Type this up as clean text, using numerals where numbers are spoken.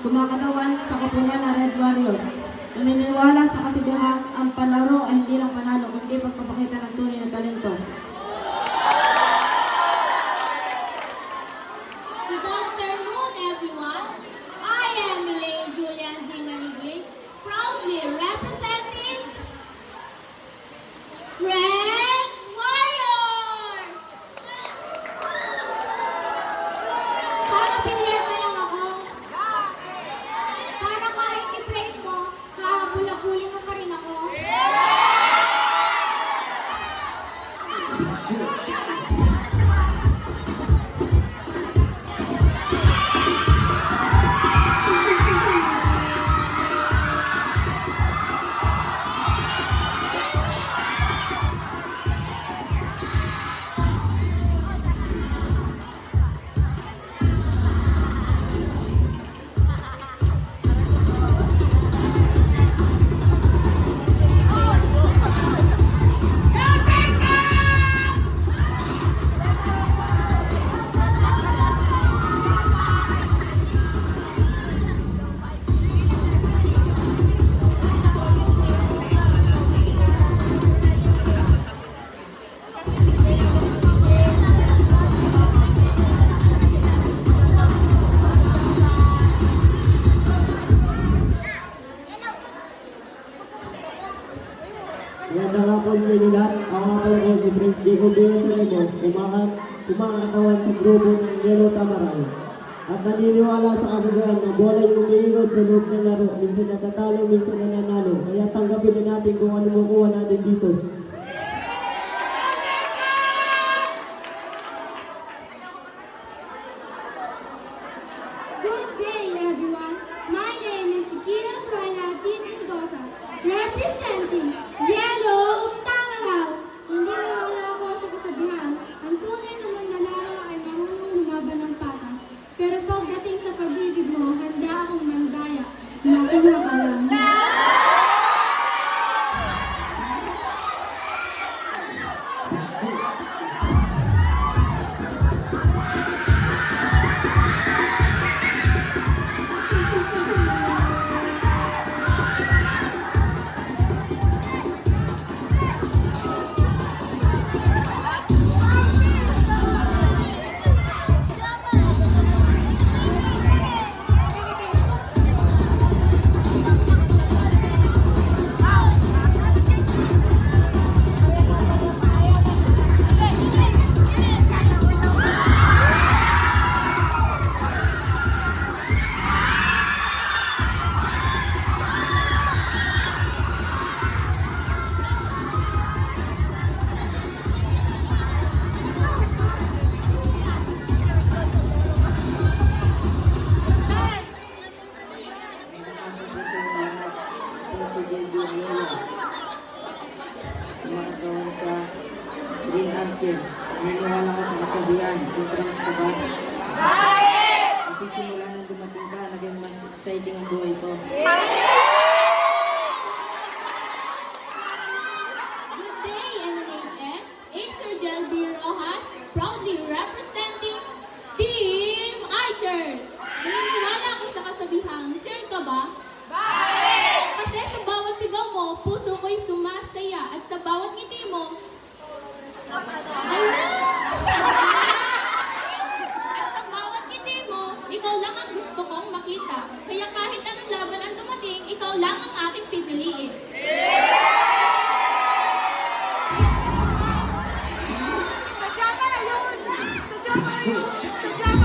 kumakatawan sa koponan ng Red Warriors. Naniniwala sa kasibihang ang palaro ay hindi lang panalo, kundi pagpapakita ng tunay na talento. Good afternoon, everyone. I am Elaine Julian G. Maliglig, proudly representing Red Warriors! Sana pilyar na lang ako. Para kahit i-break mo, hahabol-habulin mo pa rin ako. Magandang hapon sa inyo lahat. Ako nga pala po si Prince Jacob Diaz Remo, kumakatawan sa grupo ng Yellow Tamaral. At naniniwala sa kasabihan na bola ay umiikot sa loob ng laro. Minsan natatalo, minsan nananalo. Kaya tanggapin na natin kung ano makuha natin dito. Good day, everyone. My name is Kira Duaynati Mendoza, representing Yellow Tangaraw. Naniniwala ako sa kasabihan, ang tunay na manlalaro ay marunong lumaban ng patas. Pero pagdating sa pag-ibig mo, handa akong mandaya. Makuha ka lang. Kumakatawan sa Green Archers. Naniniwala ko sa kasabihan, intrams ka ba? Kasi simula nang dumating ka, naging mas exciting ang buhay ko. Good day, MNHS. Angel B. Rojas, proudly representing Team Archers. Naniniwala ako sa kasabihang, cheer ka ba? Kasi sa bawat sigaw mo, puso ko'y sumasaya. At sa bawat ngiti mo, ala! At sa bawat ngiti mo, ikaw lang ang gusto kong makita. Kaya kahit anong laban ang dumating, ikaw lang ang aking pipiliin. Sadya ka na yun! Sadya ka na yun! Sadya